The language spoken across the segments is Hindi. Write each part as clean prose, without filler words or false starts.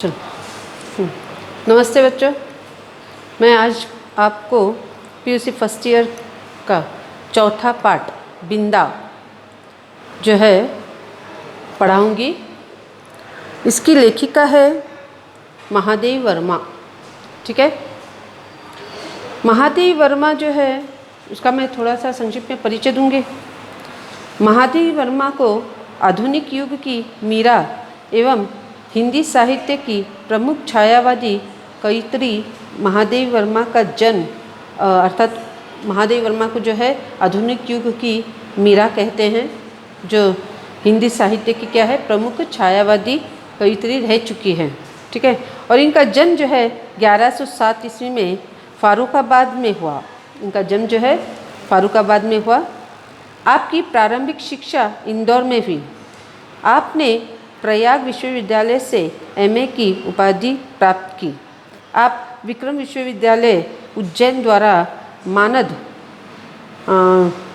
चलो। नमस्ते बच्चों, मैं आज आपको पीयूसी फर्स्ट ईयर का चौथा पाठ बिंदा जो है पढ़ाऊंगी। इसकी लेखिका है महादेवी वर्मा। ठीक है, महादेवी वर्मा जो है उसका मैं थोड़ा सा संक्षिप्त में परिचय दूंगी। महादेवी वर्मा को आधुनिक युग की मीरा एवं हिंदी साहित्य की प्रमुख छायावादी कवयित्री महादेवी वर्मा का जन्म अर्थात महादेवी वर्मा को जो है आधुनिक युग की मीरा कहते हैं, जो हिंदी साहित्य की क्या है प्रमुख छायावादी कवयित्री रह चुकी हैं। ठीक है, और इनका जन्म जो है 1107 ईस्वी में फारुखाबाद में हुआ। इनका जन्म जो है फारुखाबाद में हुआ। आपकी प्रारंभिक शिक्षा इंदौर में हुई। आपने प्रयाग विश्वविद्यालय से एमए की उपाधि प्राप्त की। आप विक्रम विश्वविद्यालय उज्जैन द्वारा मानद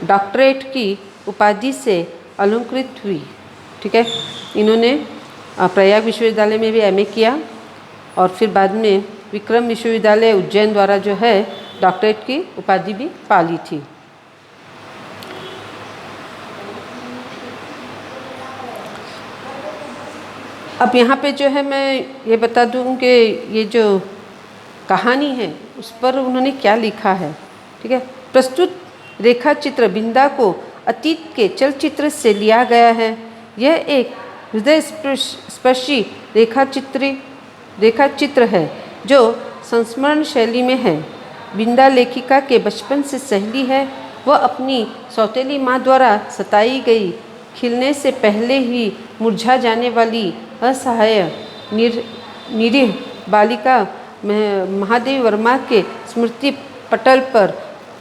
डॉक्टरेट की उपाधि से अलंकृत हुई। ठीक है, इन्होंने प्रयाग विश्वविद्यालय में भी एमए किया और फिर बाद में विक्रम विश्वविद्यालय उज्जैन द्वारा जो है डॉक्टरेट की उपाधि भी पा ली थी। अब यहाँ पे जो है मैं ये बता दूँ कि ये जो कहानी है उस पर उन्होंने क्या लिखा है। ठीक है, प्रस्तुत रेखा चित्र बिंदा को अतीत के चलचित्र से लिया गया है। यह एक हृदय स्पर्शी रेखा चित्र है जो संस्मरण शैली में है। बिंदा लेखिका के बचपन से सहेली है। वह अपनी सौतेली माँ द्वारा सताई गई, खिलने से पहले ही मुरझा जाने वाली असहाय निरीह बालिका महादेवी वर्मा के स्मृति पटल पर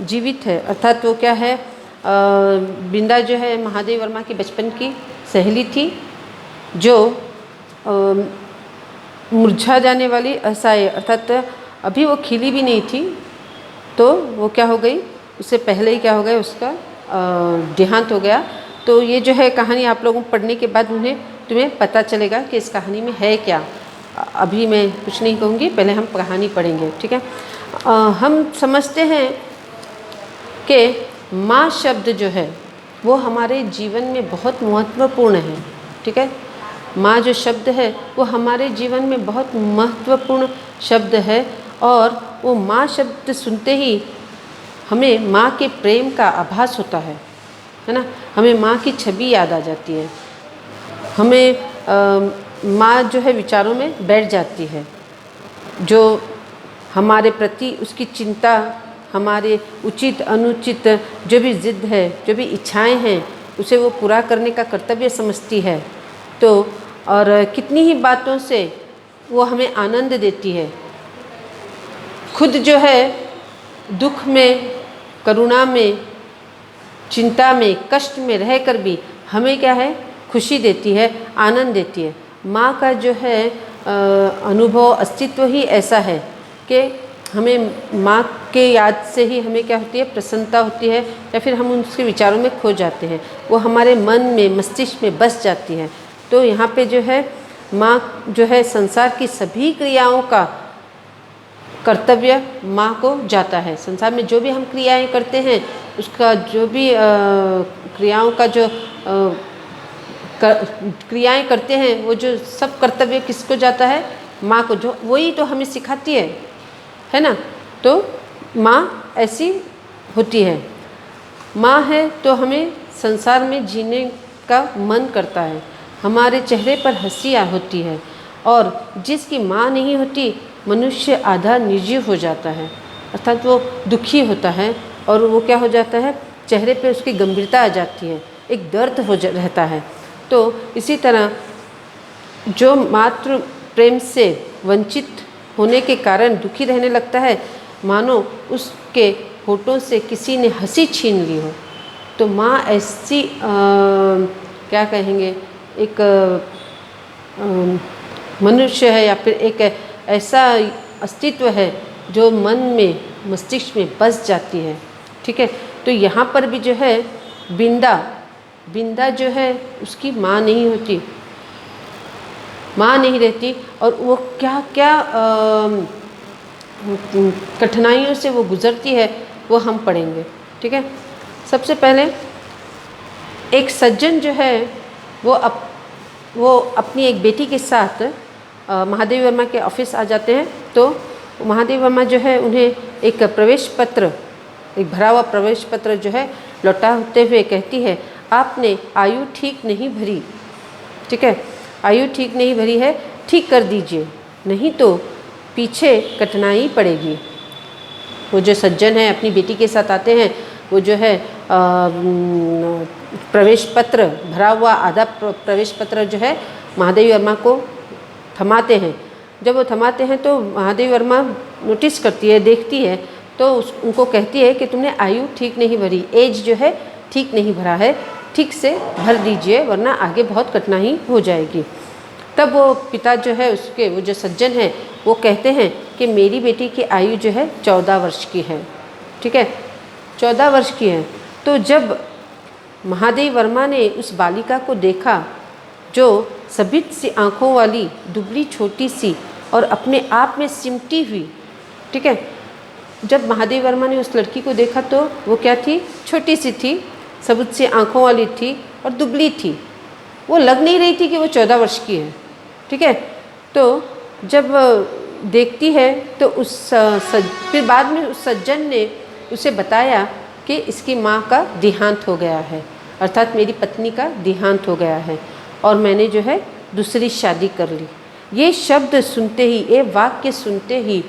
जीवित है। अर्थात वो क्या है, बिंदा जो है महादेवी वर्मा की बचपन की सहेली थी, जो मुरझा जाने वाली असहाय अर्थात अभी वो खिली भी नहीं थी, तो वो क्या हो गई, उससे पहले ही क्या हो गया, उसका देहांत हो गया। तो ये जो है कहानी आप लोगों को पढ़ने के बाद तुम्हें पता चलेगा कि इस कहानी में है क्या। अभी मैं कुछ नहीं कहूँगी, पहले हम कहानी पढ़ेंगे। ठीक है, हम समझते हैं कि माँ शब्द जो है वो हमारे जीवन में बहुत महत्वपूर्ण है। ठीक है, माँ जो शब्द है वो हमारे जीवन में बहुत महत्वपूर्ण शब्द है, और वो माँ शब्द सुनते ही हमें माँ के प्रेम का आभास होता है ना। हमें माँ की छवि याद आ जाती है। हमें माँ जो है विचारों में बैठ जाती है, जो हमारे प्रति उसकी चिंता, हमारे उचित अनुचित जो भी जिद है, जो भी इच्छाएं हैं, उसे वो पूरा करने का कर्तव्य समझती है। तो और कितनी ही बातों से वो हमें आनंद देती है। खुद जो है दुख में, करुणा में, चिंता में, कष्ट में रहकर भी हमें क्या है, खुशी देती है, आनंद देती है। माँ का जो है अनुभव, अस्तित्व ही ऐसा है कि हमें माँ के याद से ही हमें क्या होती है, प्रसन्नता होती है, या फिर हम उसके विचारों में खो जाते हैं। वो हमारे मन में, मस्तिष्क में बस जाती है। तो यहाँ पे जो है माँ जो है संसार की सभी क्रियाओं का कर्तव्य माँ को जाता है। संसार में जो भी हम क्रियाएं करते हैं, उसका जो भी क्रियाओं का जो क्रियाएं करते हैं, वो जो सब कर्तव्य किसको जाता है, माँ को, जो वही तो हमें सिखाती है ना। तो माँ ऐसी होती है। माँ है तो हमें संसार में जीने का मन करता है, हमारे चेहरे पर हंसियाँ होती है। और जिसकी माँ नहीं होती, मनुष्य आधा निर्जीव हो जाता है, अर्थात वो दुखी होता है, और वो क्या हो जाता है, चेहरे पे उसकी गंभीरता आ जाती है, एक दर्द रहता है। तो इसी तरह जो मातृ प्रेम से वंचित होने के कारण दुखी रहने लगता है, मानो उसके होठों से किसी ने हंसी छीन ली हो। तो माँ ऐसी क्या कहेंगे, एक मनुष्य है, या फिर एक ऐसा अस्तित्व है जो मन में, मस्तिष्क में बस जाती है। ठीक है, तो यहाँ पर भी जो है बिंदा जो है उसकी माँ नहीं होती, माँ नहीं रहती और वो क्या क्या कठिनाइयों से वो गुज़रती है, वो हम पढ़ेंगे। ठीक है। सबसे पहले एक सज्जन जो है वो अपनी एक बेटी के साथ महादेवी वर्मा के ऑफिस आ जाते हैं। तो महादेवी वर्मा जो है उन्हें एक प्रवेश पत्र, एक भरा हुआ प्रवेश पत्र जो है लौटाते हुए कहती है, आपने आयु ठीक नहीं भरी। ठीक है, आयु ठीक नहीं भरी है, ठीक कर दीजिए, नहीं तो पीछे कठिनाई पड़ेगी। वो जो सज्जन है अपनी बेटी के साथ आते हैं, वो जो है प्रवेश पत्र, भरा हुआ आधा प्रवेश पत्र जो है महादेवी वर्मा को थमाते हैं। जब वो थमाते हैं तो महादेवी वर्मा नोटिस करती है, देखती है, तो उनको कहती है कि तुमने आयु ठीक नहीं भरी, एज जो है ठीक नहीं भरा है, ठीक से भर दीजिए वरना आगे बहुत कठिनाई हो जाएगी। तब वो पिता जो है उसके, वो जो सज्जन है, वो कहते हैं कि मेरी बेटी की आयु जो है 14 वर्ष की है। ठीक है, 14 वर्ष की है। तो जब महादेवी वर्मा ने उस बालिका को देखा जो सबित सी आँखों वाली, दुबली छोटी सी और अपने आप में सिमटी हुई, ठीक है, जब महादेवी वर्मा ने उस लड़की को देखा तो वो क्या थी, छोटी सी थी, सबुत सी आँखों वाली थी और दुबली थी। वो लग नहीं रही थी कि वो 14 वर्ष की है। ठीक है, तो जब देखती है तो फिर बाद में उस सज्जन ने उसे बताया कि इसकी माँ का देहांत हो गया है, अर्थात मेरी पत्नी का देहांत हो गया है और मैंने जो है दूसरी शादी कर ली। ये शब्द सुनते ही, ये वाक्य सुनते ही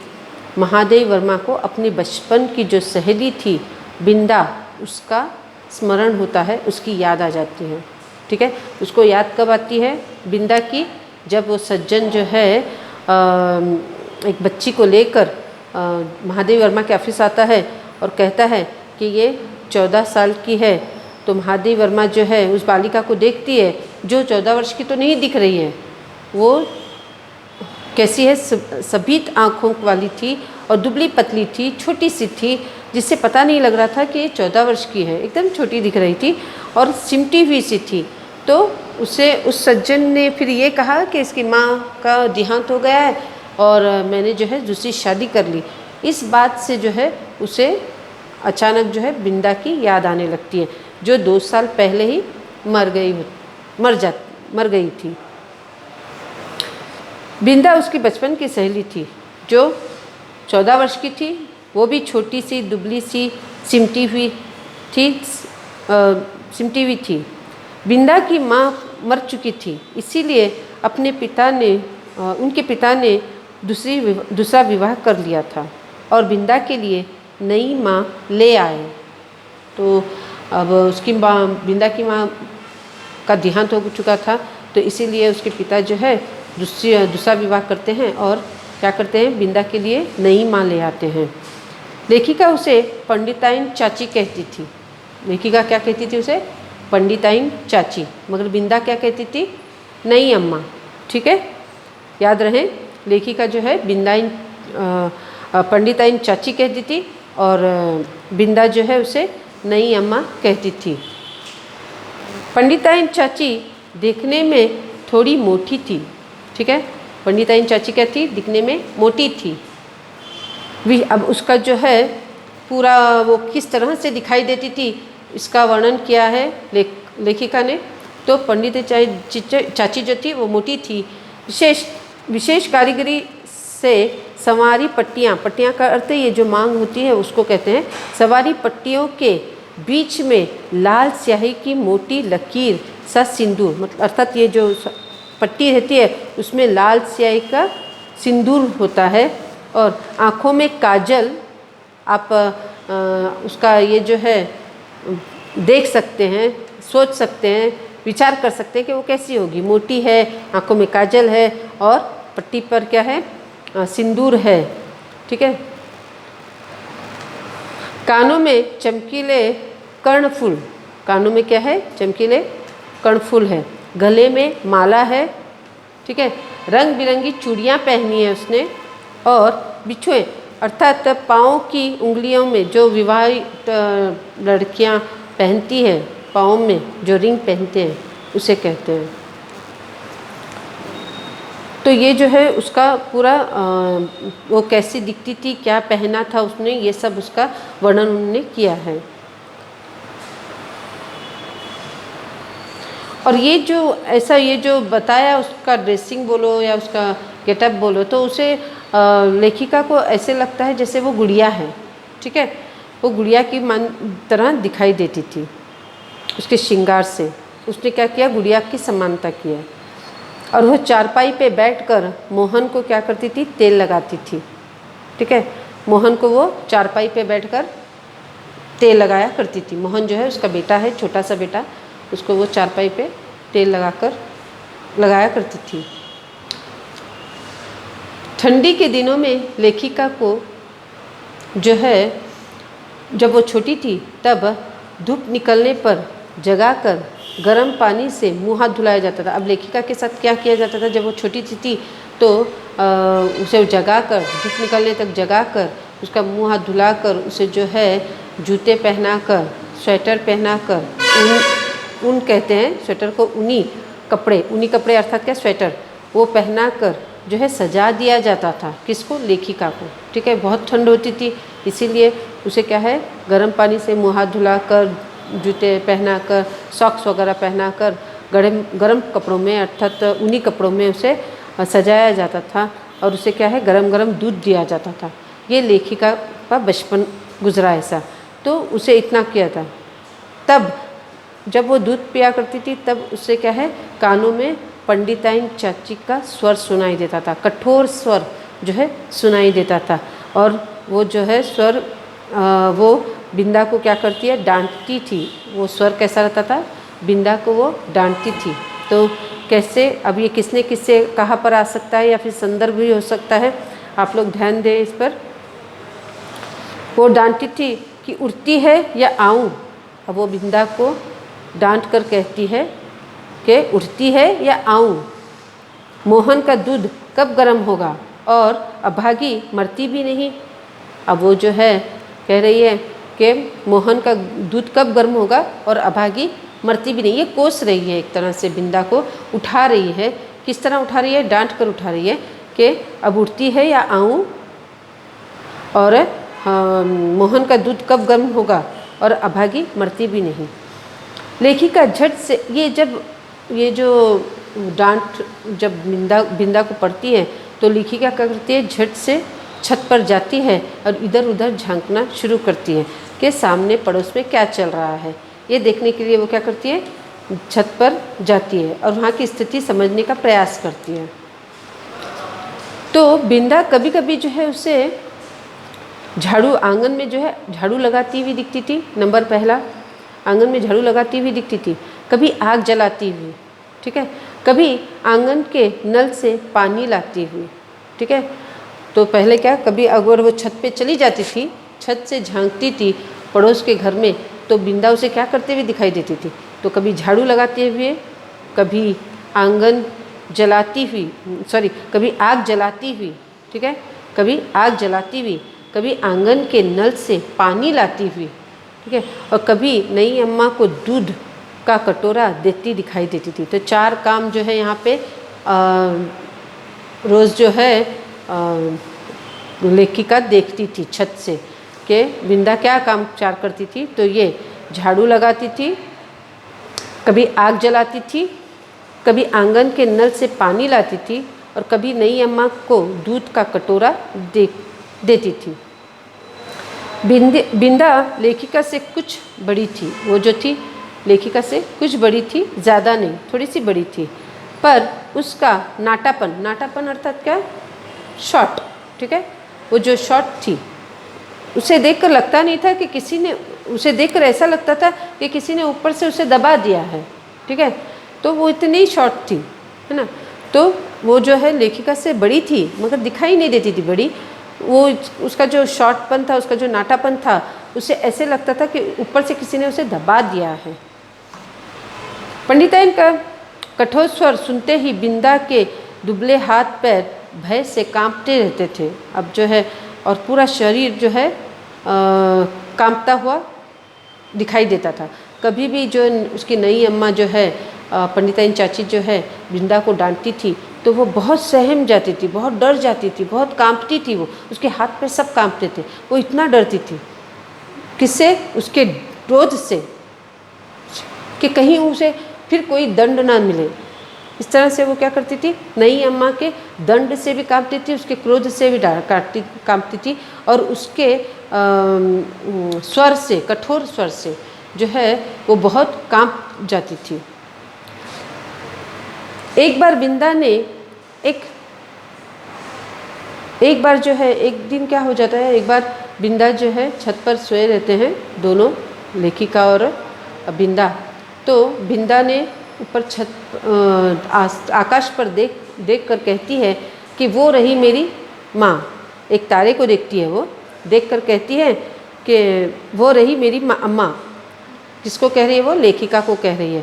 महादेवी वर्मा को अपने बचपन की जो सहेली थी बिंदा, उसका स्मरण होता है, उसकी याद आ जाती है। ठीक है, उसको याद कब आती है बिंदा की, जब वो सज्जन जो है एक बच्ची को लेकर महादेवी वर्मा के ऑफिस आता है और कहता है कि ये 14 साल की है। तो महादेवी वर्मा जो है उस बालिका को देखती है जो 14 वर्ष की तो नहीं दिख रही है, वो कैसी है, सबित आँखों वाली थी और दुबली पतली थी, छोटी सी थी, जिससे पता नहीं लग रहा था कि ये 14 वर्ष की है, एकदम छोटी दिख रही थी और सिमटी हुई सी थी। तो उस सज्जन ने फिर ये कहा कि इसकी माँ का देहांत हो गया है और मैंने जो है दूसरी शादी कर ली। इस बात से जो है उसे अचानक जो है बिंदा की याद आने लगती है, जो 2 साल पहले ही मर गई थी। बिंदा उसकी बचपन की सहेली थी जो 14 वर्ष की थी, वो भी छोटी सी, दुबली सी, सिमटी हुई थी। बिंदा की माँ मर चुकी थी, इसीलिए उनके पिता ने दूसरा विवाह कर लिया था और बिंदा के लिए नई माँ ले आए। तो अब उसकी बिंदा की माँ का देहांत हो चुका था, तो इसीलिए उसके पिता जो है दूसरा विवाह करते हैं और क्या करते हैं, बिंदा के लिए नई माँ ले आते हैं। लेखिका उसे पंडिताइन चाची कहती थी। लेखिका क्या कहती थी उसे, पंडिताइन चाची, मगर बिंदा क्या कहती थी, नई अम्मा। ठीक है, याद रहे, लेखिका जो है पंडिताइन चाची कहती थी और बिंदा जो है उसे नई अम्मा कहती थी। पंडिताइन चाची देखने में थोड़ी मोटी थी। ठीक है, पंडिताइन चाची क्या थी, दिखने में मोटी थी। अब उसका जो है पूरा वो किस तरह से दिखाई देती थी, इसका वर्णन किया है लेखिका ने। तो पंडित चाची जो थी वो मोटी थी, विशेष कारीगरी से सवारी पट्टियाँ का अर्थ है ये जो मांग होती है उसको कहते हैं। सवारी पट्टियों के बीच में लाल स्याही की मोटी लकीर सा सिंदूर, मतलब अर्थात ये जो पट्टी रहती है उसमें लाल स्याही का सिंदूर होता है और आँखों में काजल। आप उसका ये जो है देख सकते हैं, सोच सकते हैं, विचार कर सकते हैं कि वो कैसी होगी, मोटी है, आँखों में काजल है और पट्टी पर क्या है, सिंदूर है। ठीक है, कानों में चमकीले कर्णफूल, कानों में क्या है, चमकीले कर्णफूल है, गले में माला है। ठीक है, रंग बिरंगी चूड़ियाँ पहनी है उसने और बिछुए अर्थात पाँव की उंगलियों में जो विवाहित लड़कियाँ पहनती हैं, पाँव में जो रिंग पहनते हैं उसे कहते हैं। तो ये जो है उसका पूरा वो कैसी दिखती थी, क्या पहना था उसने, ये सब उसका वर्णन उन्होंने किया है। और ये जो ऐसा ये जो बताया उसका ड्रेसिंग बोलो या उसका गेटअप बोलो, तो उसे लेखिका को ऐसे लगता है जैसे वो गुड़िया है, ठीक है। वो गुड़िया की तरह दिखाई देती थी उसके श्रृंगार से। उसने क्या किया, गुड़िया की समानता किया। और वह चारपाई पे बैठकर मोहन को क्या करती थी, तेल लगाती थी, ठीक है। मोहन को वो चारपाई पे बैठकर तेल लगाया करती थी। मोहन जो है उसका बेटा है, छोटा सा बेटा, उसको वो चारपाई पे तेल लगाया करती थी। ठंडी के दिनों में लेखिका को जो है, जब वो छोटी थी तब धूप निकलने पर जगाकर गर्म पानी से मुँह हाथ धुलाया जाता था। अब लेखिका के साथ क्या किया जाता था, जब वो छोटी थी तो उसे जगाकर, धूप निकलने तक जगाकर उसका मुँह हाथ धुलाकर उसे जो है जूते पहनाकर, स्वेटर पहनाकर, ऊन कहते हैं स्वेटर को, ऊनी कपड़े अर्थात क्या, स्वेटर, वो पहनाकर जो है सजा दिया जाता था। किसको, लेखिका को, ठीक है। बहुत ठंड होती थी, इसीलिए उसे क्या है, गर्म पानी से मुँह हाथ धुलाकर, जूते पहनाकर, सॉक्स वगैरह पहनाकर गरम कपड़ों में अर्थात ऊनी कपड़ों में उसे सजाया जाता था। और उसे क्या है, गरम गरम दूध दिया जाता था। ये लेखिका का बचपन गुजरा ऐसा, तो उसे इतना किया था। तब जब वो दूध पिया करती थी तब उससे क्या है, कानों में पंडिताइन चाची का स्वर सुनाई देता था, कठोर स्वर जो है सुनाई देता था। और वो जो है स्वर वो बिंदा को क्या करती है, डांटती थी। वो स्वर कैसा रहता था, बिंदा को वो डांटती थी। तो कैसे, अब ये किससे कहाँ पर आ सकता है या फिर संदर्भ भी हो सकता है, आप लोग ध्यान दें इस पर। वो डांटती थी कि उड़ती है या आऊँ। अब वो बिंदा को डांट कर कहती है कि उठती है या आऊँ, मोहन का दूध कब गर्म होगा, और अभागी मरती भी नहीं। अब वो जो है कह रही है कि मोहन का दूध कब गर्म होगा और अभागी मरती भी नहीं। ये कोस रही है, एक तरह से बिंदा को उठा रही है। किस तरह उठा रही है, डांट कर उठा रही है कि अब उठती है या आऊँ, और मोहन का दूध कब गर्म होगा और अभागी मरती भी नहीं। लेखिका झट से ये जो डांट जब बिंदा को पड़ती है, तो लेखिका क्या करती है, झट से छत पर जाती है और इधर उधर झांकना शुरू करती है कि सामने पड़ोस में क्या चल रहा है। ये देखने के लिए वो क्या करती है, छत पर जाती है और वहाँ की स्थिति समझने का प्रयास करती है। तो बिंदा कभी कभी जो है उसे झाड़ू, आंगन में जो है झाड़ू लगाती हुई दिखती थी। नंबर पहला, आंगन में झाड़ू लगाती हुई दिखती थी, कभी आग जलाती हुई, ठीक है, कभी आंगन के नल से पानी लाती हुई, ठीक है। तो पहले क्या, कभी अगर वो छत पे चली जाती थी, छत से झांकती थी पड़ोस के घर में, तो बिंदा उसे क्या करते हुए दिखाई देती थी। तो कभी झाड़ू लगाते हुए, कभी आंगन जलाती हुई, कभी आग जलाती हुई, ठीक है, कभी आग जलाती हुई, कभी आंगन के नल से पानी लाती हुई, ठीक है, और कभी नई अम्मा को दूध का कटोरा देती दिखाई देती थी। तो 4 काम जो है यहाँ पे रोज़ जो है लेखिका देखती थी छत से कि बिंदा क्या काम 4 करती थी। तो ये झाड़ू लगाती थी, कभी आग जलाती थी, कभी आंगन के नल से पानी लाती थी, और कभी नई अम्मा को दूध का कटोरा देती थी। बिंदा लेखिका से कुछ बड़ी थी। वो जो थी लेखिका से कुछ बड़ी थी, ज़्यादा नहीं, थोड़ी सी बड़ी थी, पर उसका नाटापन अर्थात क्या, शॉर्ट, ठीक है, वो जो शॉर्ट थी उसे देखकर लगता नहीं था कि किसी ने, उसे देखकर ऐसा लगता था कि किसी ने ऊपर से उसे दबा दिया है, ठीक है। तो वो इतनी शॉर्ट थी, है ना। तो वो जो है लेखिका से बड़ी थी मगर दिखाई नहीं देती थी बड़ी। वो उसका जो शॉर्टपन था, उसका जो नाटापन था, उसे ऐसे लगता था कि ऊपर से किसी ने उसे दबा दिया है। पंडिताइन का कठोर स्वर सुनते ही बिंदा के दुबले हाथ पैर भय से कांपते रहते थे। अब जो है, और पूरा शरीर जो है कांपता हुआ दिखाई देता था। कभी भी जो उसकी नई अम्मा जो है पंडिताइन चाची जो है बिंदा को डांटती थी, तो वो बहुत सहम जाती थी, बहुत डर जाती थी, बहुत कांपती थी। वो उसके हाथ पे सब कांपते थे। वो इतना डरती थी, किससे? उसके क्रोध से, कि कहीं उसे फिर कोई दंड ना मिले। इस तरह से वो क्या करती थी, नई अम्मा के दंड से भी कांपती थी, उसके क्रोध से भी कांपती थी, और उसके स्वर से, कठोर स्वर से जो है वो बहुत कांप जाती थी। एक बार बिंदा ने एक बार जो है, एक दिन क्या हो जाता है, एक बार बिंदा जो है छत पर सोए रहते हैं दोनों, लेखिका और बिंदा। तो बिंदा ने ऊपर छत आकाश पर देख कर कहती है कि वो रही मेरी माँ। एक तारे को देखती है, वो देख कर कहती है कि वो रही मेरी अम्मा। किसको कह रही है? वो लेखिका को कह रही है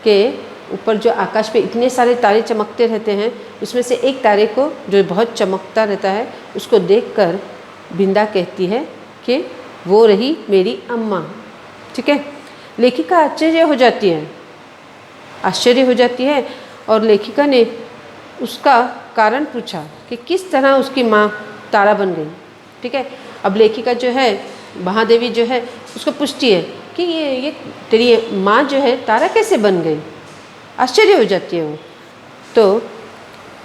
कि ऊपर जो आकाश पे इतने सारे तारे चमकते रहते हैं, उसमें से एक तारे को जो बहुत चमकता रहता है, उसको देखकर बिंदा कहती है कि वो रही मेरी अम्मा। ठीक है। लेखिका आश्चर्य हो जाती है और लेखिका ने उसका कारण पूछा कि किस तरह उसकी माँ तारा बन गई। ठीक है। अब लेखिका जो है, महादेवी जो है, उसको पूछती है कि ये तेरी माँ जो है तारा कैसे बन गई। आश्चर्य हो जाती है वो। तो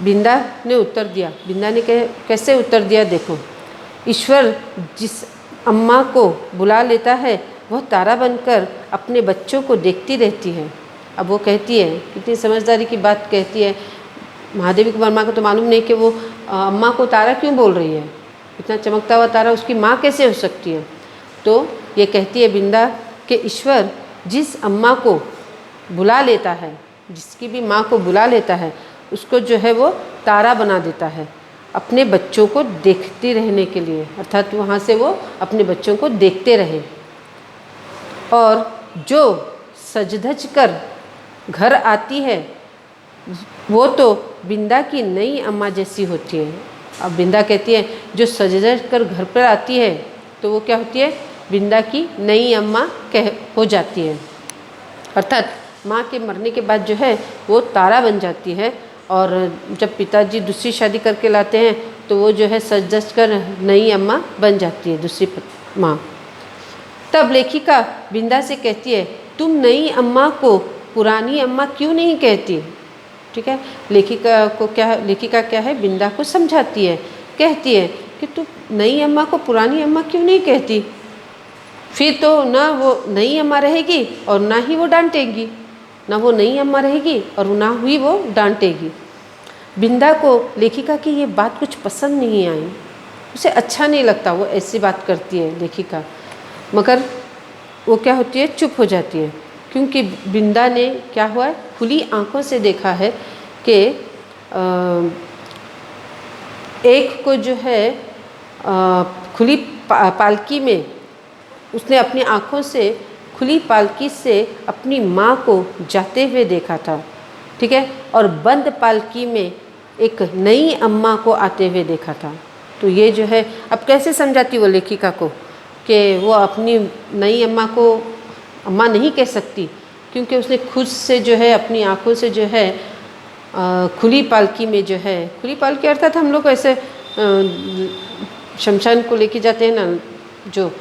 बिंदा ने उत्तर दिया। बिंदा ने कैसे उत्तर दिया, देखो। ईश्वर जिस अम्मा को बुला लेता है वह तारा बनकर अपने बच्चों को देखती रहती है। अब वो कहती है, कितनी समझदारी की बात कहती है। महादेवी की वर्मा को तो मालूम नहीं कि वो अम्मा को तारा क्यों बोल रही है। इतना चमकता हुआ तारा उसकी माँ कैसे हो सकती है। तो ये कहती है बिंदा कि ईश्वर जिस अम्मा को बुला लेता है, जिसकी भी माँ को बुला लेता है, उसको जो है वो तारा बना देता है अपने बच्चों को देखते रहने के लिए। अर्थात वहाँ से वो अपने बच्चों को देखते रहे। और जो सज धज कर घर आती है वो तो बिंदा की नई अम्मा जैसी होती है। अब बिंदा कहती है जो सज धज कर घर पर आती है तो वो क्या होती है, बिंदा की नई अम्मा हो जाती है। अर्थात माँ के मरने के बाद जो है वो तारा बन जाती है। और जब पिताजी दूसरी शादी करके लाते हैं तो वो जो है सज धज कर नई अम्मा बन जाती है, दूसरी माँ। तब लेखिका बिंदा से कहती है तुम नई अम्मा को पुरानी अम्मा क्यों नहीं कहती। ठीक है। लेखिका क्या है, बिंदा को समझाती है, कहती है कि तुम नई अम्मा को पुरानी अम्मा क्यों नहीं कहती, फिर तो ना वो नई अम्मा रहेगी और ना ही वो डांटेगी, ना वो नई अम्मा रहेगी और ना ही वो डांटेगी। बिंदा को लेखिका की ये बात कुछ पसंद नहीं आई, उसे अच्छा नहीं लगता, वो ऐसी बात करती है लेखिका। मगर वो क्या होती है, चुप हो जाती है, क्योंकि बिंदा ने क्या हुआ है, खुली आंखों से देखा है कि एक को जो है खुली पालकी में उसने अपनी आँखों से खुली पालकी से अपनी माँ को जाते हुए देखा था। ठीक है। और बंद पालकी में एक नई अम्मा को आते हुए देखा था। तो ये जो है, अब कैसे समझाती वो लेखिका को कि वो अपनी नई अम्मा को अम्मा नहीं कह सकती, क्योंकि उसने खुद से जो है अपनी आँखों से जो है खुली पालकी में जो है, खुली पालकी अर्थात हम लोग ऐसे शमशान को लेके जाते हैं ना, जो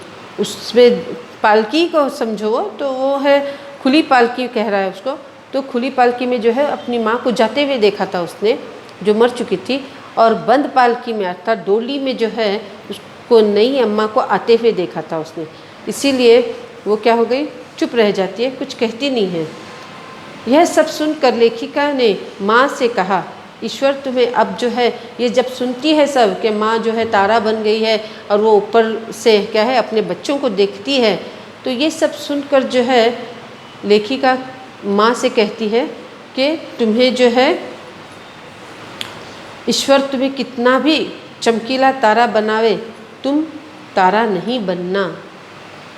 उसमें पालकी को समझो तो वो है खुली पालकी कह रहा है उसको। तो खुली पालकी में जो है अपनी माँ को जाते हुए देखा था उसने, जो मर चुकी थी। और बंद पालकी में अर्थात डोली में जो है उसको नई अम्मा को आते हुए देखा था उसने। इसीलिए वो क्या हो गई, चुप रह जाती है, कुछ कहती नहीं है। यह सब सुनकर लेखिका ने माँ से कहा, ईश्वर तुम्हें अब जो है ये जब सुनती है सब कि माँ जो है तारा बन गई है और वो ऊपर से क्या है अपने बच्चों को देखती है, तो ये सब सुनकर जो है लेखिका माँ से कहती है कि तुम्हें जो है ईश्वर तुम्हें कितना भी चमकीला तारा बनावे, तुम तारा नहीं बनना।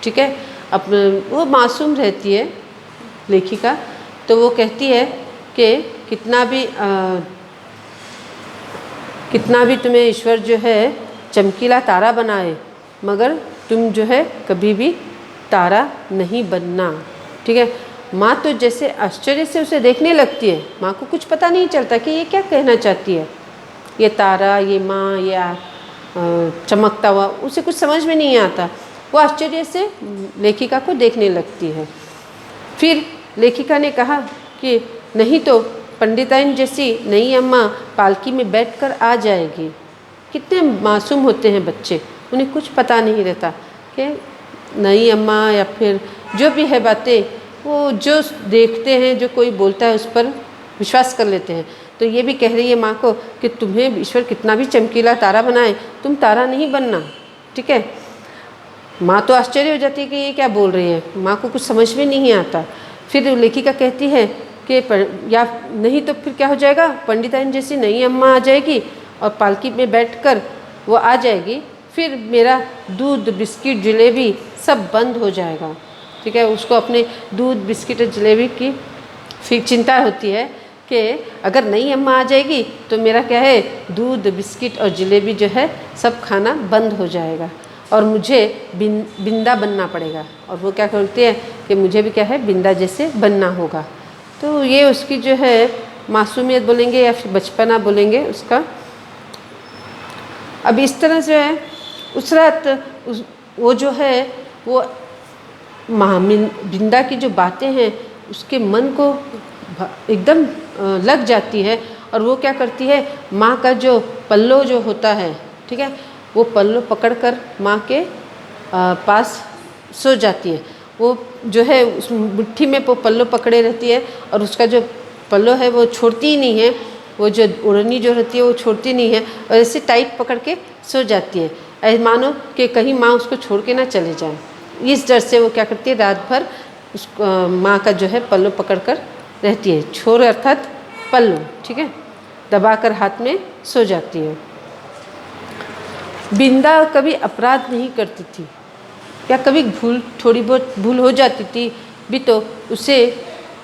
ठीक है। अब वो मासूम रहती है लेखिका, तो वो कहती है कि कितना भी तुम्हें ईश्वर जो है चमकीला तारा बनाए, मगर तुम जो है कभी भी तारा नहीं बनना। ठीक है। माँ तो जैसे आश्चर्य से उसे देखने लगती है। माँ को कुछ पता नहीं चलता कि ये क्या कहना चाहती है, ये तारा, ये माँ, ये चमकता हुआ, उसे कुछ समझ में नहीं आता। वो आश्चर्य से लेखिका को देखने लगती है। फिर लेखिका ने कहा कि नहीं तो पंडिताइन जैसी नई अम्मा पालकी में बैठकर आ जाएगी। कितने मासूम होते हैं बच्चे, उन्हें कुछ पता नहीं रहता कि नई अम्मा या फिर जो भी है बातें, वो जो देखते हैं, जो कोई बोलता है उस पर विश्वास कर लेते हैं। तो ये भी कह रही है माँ को कि तुम्हें ईश्वर कितना भी चमकीला तारा बनाए, तुम तारा नहीं बनना, ठीक है। माँ तो आश्चर्य हो जाती है कि ये क्या बोल रही है, माँ को कुछ समझ में नहीं आता। फिर लेखिका कहती है कि या नहीं तो फिर क्या हो जाएगा, पंडिताइन जैसी नई अम्मा आ जाएगी और पालकी में बैठकर वो आ जाएगी, फिर मेरा दूध, बिस्किट, जलेबी सब बंद हो जाएगा, ठीक है। उसको अपने दूध, बिस्किट और जलेबी की फिर चिंता होती है कि अगर नई अम्मा आ जाएगी तो मेरा क्या है, दूध, बिस्किट और जलेबी जो है सब खाना बंद हो जाएगा और मुझे बिंदा बनना पड़ेगा। और वो क्या करते हैं कि मुझे भी क्या है, बिंदा जैसे बनना होगा। तो ये उसकी जो है मासूमियत बोलेंगे या फिर बचपना बोलेंगे उसका। अब इस तरह से है उस रात वो जो है वो बिंदा की जो बातें हैं उसके मन को एकदम लग जाती है और वो क्या करती है, माँ का जो पल्लो जो होता है, ठीक है, वो पल्लो पकड़कर माँ के पास सो जाती है। वो जो है उस मुट्ठी में वो पल्लो पकड़े रहती है और उसका जो पल्लो है वो छोड़ती ही नहीं है, वो जो ओढ़नी जो रहती है वो छोड़ती नहीं है और ऐसे टाइट पकड़ के सो जाती है, ऐसे मानो कि कहीं माँ उसको छोड़ के ना चले जाए। इस डर से वो क्या करती है, रात भर उस माँ का जो है पल्लो पकड़ कर रहती है। छोर अर्थात पल्लो, ठीक है, दबाकर हाथ में सो जाती है। बिंदा कभी अपराध नहीं करती थी, या कभी थोड़ी बहुत भूल हो जाती थी भी तो उसे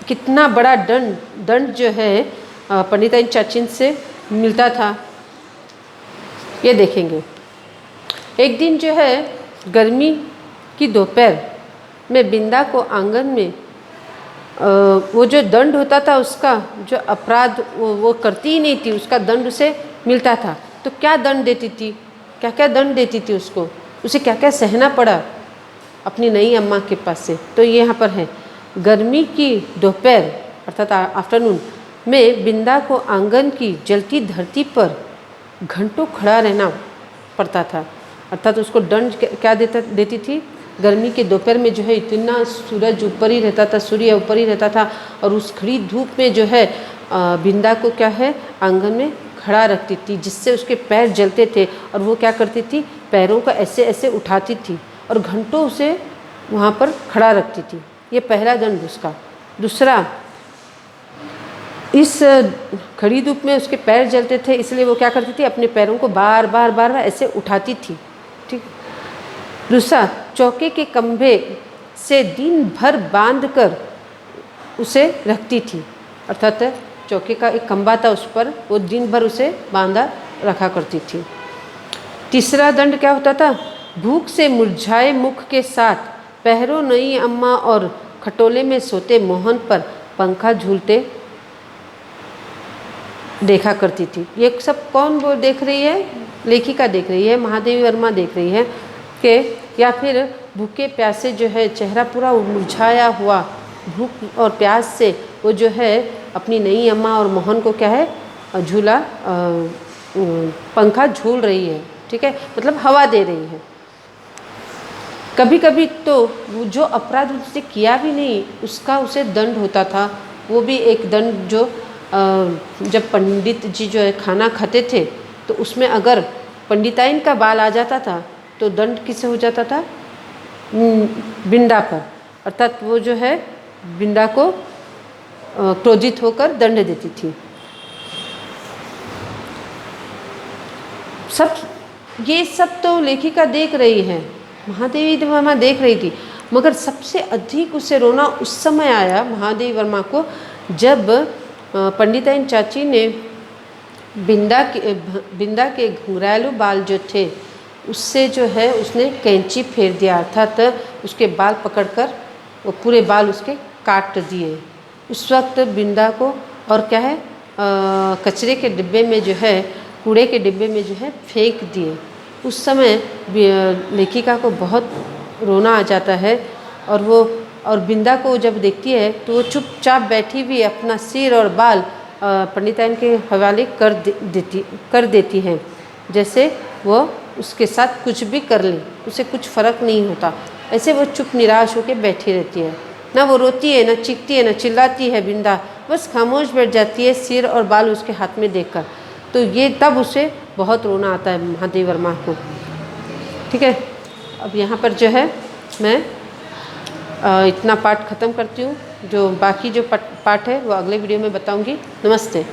कितना बड़ा दंड जो है पंडिताइन चाचिन से मिलता था, ये देखेंगे। एक दिन जो है गर्मी की दोपहर में बिंदा को आंगन में वो जो दंड होता था, उसका जो अपराध वो करती ही नहीं थी, उसका दंड उसे मिलता था। तो क्या दंड देती थी, क्या क्या दंड देती थी उसको, उसे क्या क्या सहना पड़ा अपनी नई अम्मा के पास से। तो ये यहाँ पर है, गर्मी की दोपहर अर्थात आफ्टरनून में बिंदा को आंगन की जलती धरती पर घंटों खड़ा रहना पड़ता था। अर्थात उसको दंड क्या देती थी, गर्मी के दोपहर में जो है इतना सूरज ऊपर ही रहता था, सूर्य ऊपर ही रहता था और उस खड़ी धूप में जो है बिंदा को क्या है आंगन में खड़ा रखती थी, जिससे उसके पैर जलते थे। और वो क्या करती थी, पैरों को ऐसे ऐसे उठाती थी और घंटों उसे वहाँ पर खड़ा रखती थी। ये पहला दंड उसका। दूसरा, इस खड़ी धूप में उसके पैर जलते थे, इसलिए वो क्या करती थी, अपने पैरों को बार बार ऐसे उठाती थी, ठीक। दूसरा, चौके के खंभे से दिन भर बांधकर उसे रखती थी। अर्थात चौके का एक खंभा था, उस पर वो दिन भर उसे बांधा रखा करती थी। तीसरा दंड क्या होता था, भूख से मुरझाए मुख के साथ पहरों नई अम्मा और खटोले में सोते मोहन पर पंखा झूलते देखा करती थी। ये सब कौन वो देख रही है, लेखिका देख रही है, महादेवी वर्मा देख रही है कि या फिर भूखे प्यासे जो है चेहरा पूरा मुरझाया हुआ भूख और प्यास से वो जो है अपनी नई अम्मा और मोहन को क्या है झूला पंखा झूल रही है, ठीक है, मतलब हवा दे रही है। कभी कभी तो वो जो अपराध उसने किया भी नहीं उसका उसे दंड होता था। वो भी एक दंड जो जब पंडित जी जो है खाना खाते थे तो उसमें अगर पंडिताइन का बाल आ जाता था तो दंड किसे हो जाता था, बिंदा पर। अर्थात वो जो है बिंदा को क्रोधित होकर दंड देती थी। ये सब तो लेखिका देख रही है, महादेवी वर्मा देख रही थी, मगर सबसे अधिक उसे रोना उस समय आया महादेवी वर्मा को जब पंडिताइन चाची ने बिंदा के घुंघरालू बाल जो थे उससे जो है उसने कैंची फेर दिया, अर्थात उसके बाल पकड़कर वो पूरे बाल उसके काट दिए। उस वक्त बिंदा को और क्या है कचरे के डिब्बे में जो है, कूड़े के डिब्बे में जो है फेंक दिए। उस समय लेखिका को बहुत रोना आ जाता है और बिंदा को जब देखती है तो वो चुपचाप बैठी हुई अपना सिर और बाल पंडिताइन के हवाले कर देती है, जैसे वो उसके साथ कुछ भी कर ले उसे कुछ फ़र्क नहीं होता। ऐसे वो चुप निराश होकर बैठी रहती है, ना वो रोती है, ना चीखती है, ना चिल्लाती है। बिंदा बस खामोश बैठ जाती है, सिर और बाल उसके हाथ में देखकर। तो ये तब उसे बहुत रोना आता है महादेव वर्मा को। ठीक है, अब यहाँ पर जो है मैं इतना पाठ ख़त्म करती हूँ। जो बाकी जो पाठ है वो अगले वीडियो में बताऊँगी। नमस्ते।